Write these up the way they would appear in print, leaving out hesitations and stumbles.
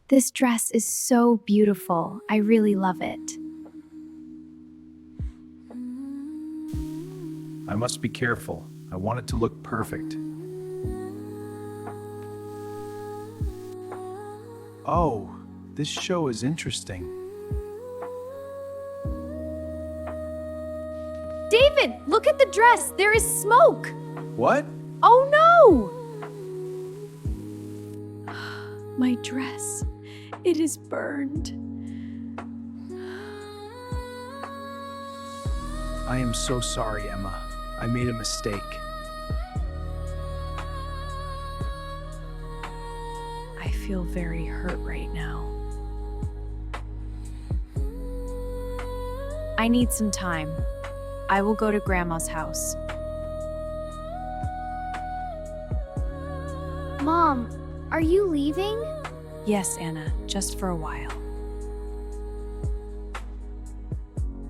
This dress is so beautiful. I really love it. I must be careful. I want it to look perfect. Oh, this show is interesting. David, look at the dress. There is smoke. What? Oh no! My dress. It is burned. I am so sorry, Emma. I made a mistake. I feel very hurt right now. I need some time. I will go to Grandma's house. Mom, are you leaving? Yes, Anna, just for a while.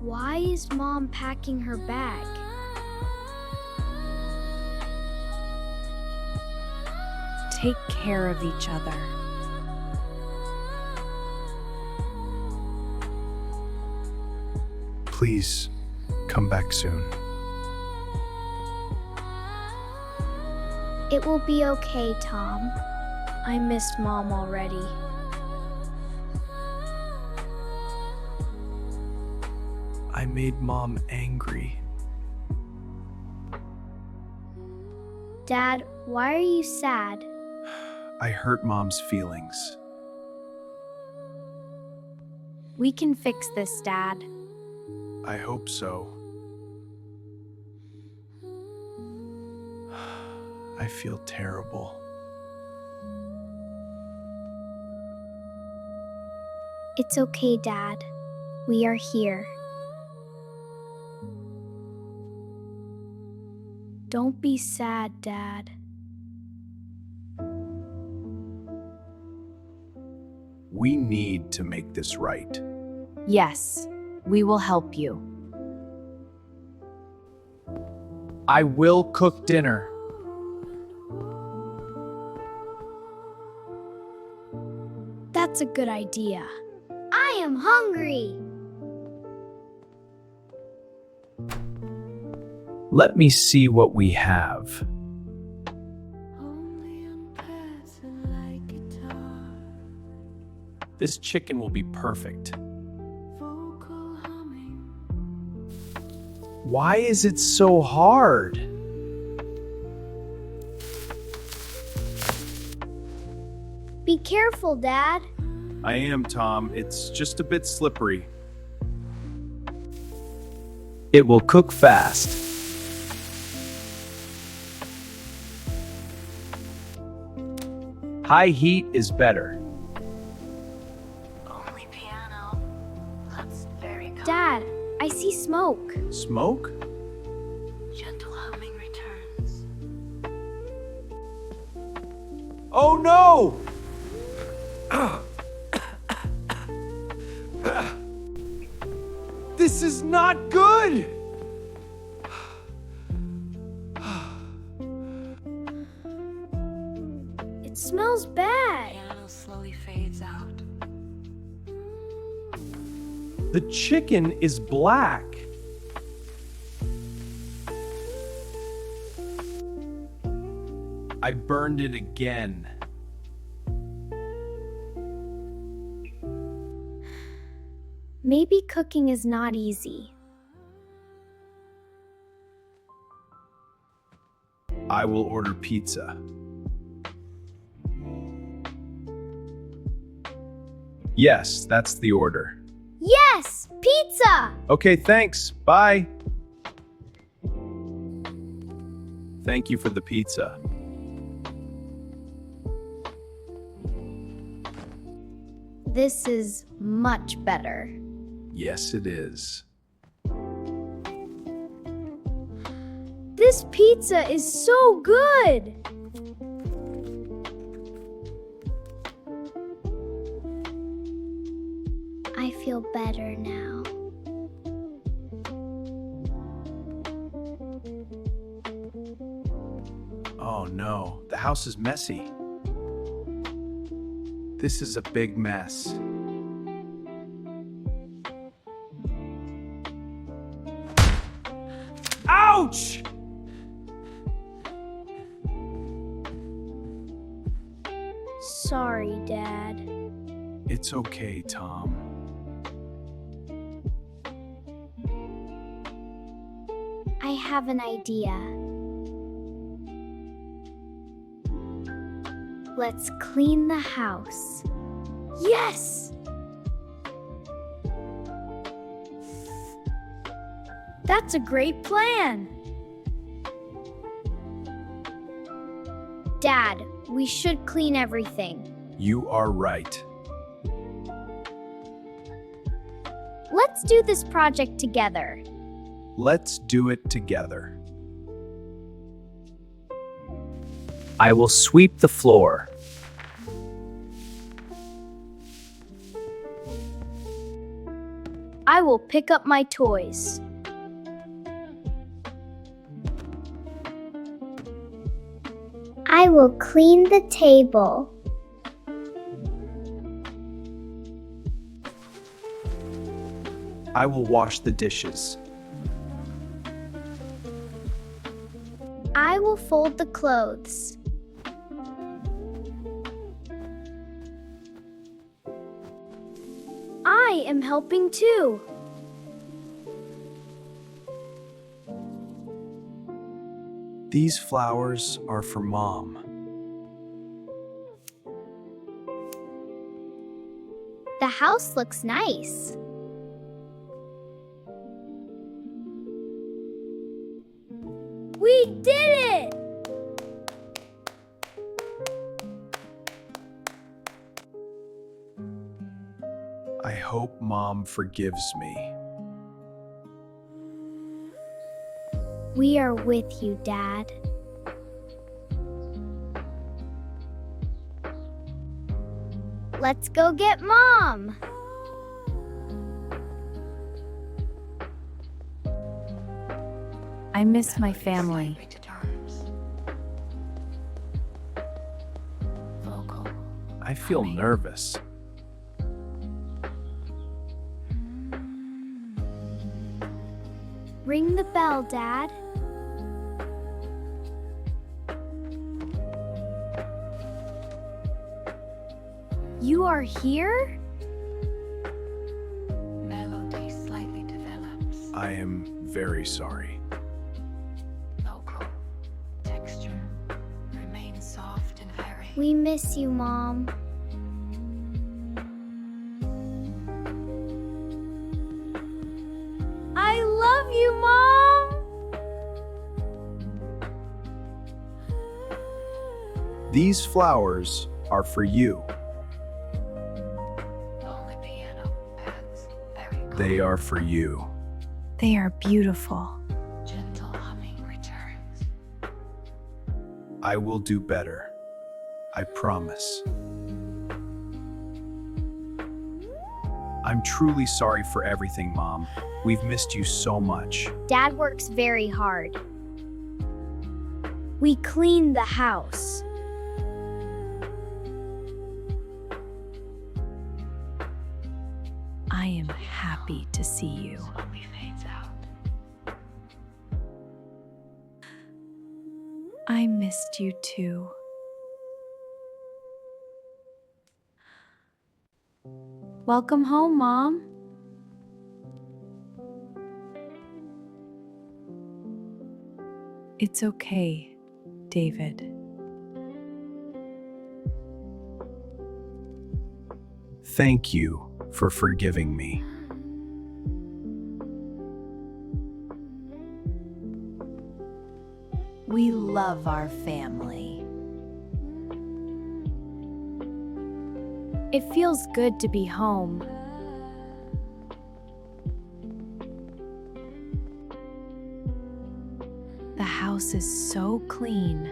Why is Mom packing her bag? Take care of each other. Please, come back soon. It will be okay, Tom. I missed Mom already. I made Mom angry. Dad, why are you sad? I hurt Mom's feelings. We can fix this, Dad. I hope so. I feel terrible. It's okay, Dad. We are here. Don't be sad, Dad. We need to make this right. Yes, we will help you. I will cook dinner. That's a good idea. I am hungry. Let me see what we have. This chicken will be perfect. Why is it so hard? Be careful, Dad. I am, Tom. It's just a bit slippery. It will cook fast. High heat is better. Only piano. That's very calm. Dad, I see smoke. Smoke? Gentle humming returns. Oh no! This is not good! It smells bad. Piano slowly fades out. The chicken is black. I burned it again. Maybe cooking is not easy. I will order pizza. Yes, that's the order. Yes! Pizza! Okay, thanks. Bye. Thank you for the pizza. This is much better. Yes, it is. This pizza is so good! I feel better now. Oh no, the house is messy. This is a big mess. Ouch! Sorry, Dad. It's okay, Tom. I have an idea. Let's clean the house. Yes! That's a great plan. Dad, we should clean everything. You are right. Let's do this project together. Let's do it together. I will sweep the floor. I will pick up my toys. I will clean the table. I will wash the dishes. I will fold the clothes. I am helping too. These flowers are for Mom. The house looks nice. We did it! I hope Mom forgives me. We are with you, Dad. Let's go get Mom. I miss my family. To terms. Vocal. I feel nervous. Ring the bell, Dad. You are here? Melody slightly develops. I am very sorry. Vocal. Texture. Remains soft and very. We miss you, Mom. I love you, Mom. These flowers are for you. Only piano pads. Very cool. They are for you. They are beautiful. Gentle humming returns. I will do better. I promise. I'm truly sorry for everything, Mom. We've missed you so much. Dad works very hard. We clean the house. I am happy to see you. Slowly fades out. I missed you too. Welcome home, Mom. It's okay, David. Thank you for forgiving me. We love our family. It feels good to be home. The house is so clean.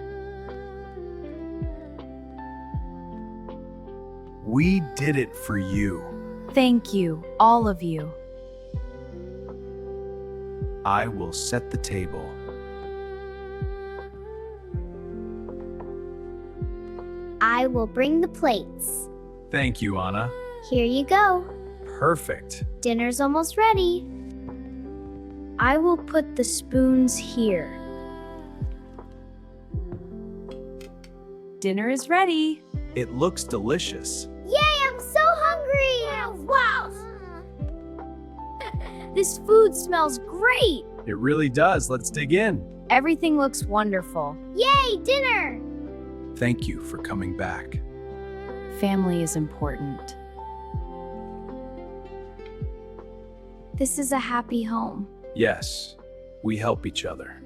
We did it for you. Thank you, all of you. I will set the table. I will bring the plates. Thank you, Anna. Here you go. Perfect. Dinner's almost ready. I will put the spoons here. Dinner is ready. It looks delicious. Yay, I'm so hungry! Wow! This food smells great! It really does. Let's dig in. Everything looks wonderful. Yay, dinner! Thank you for coming back. Family is important. This is a happy home. Yes, we help each other.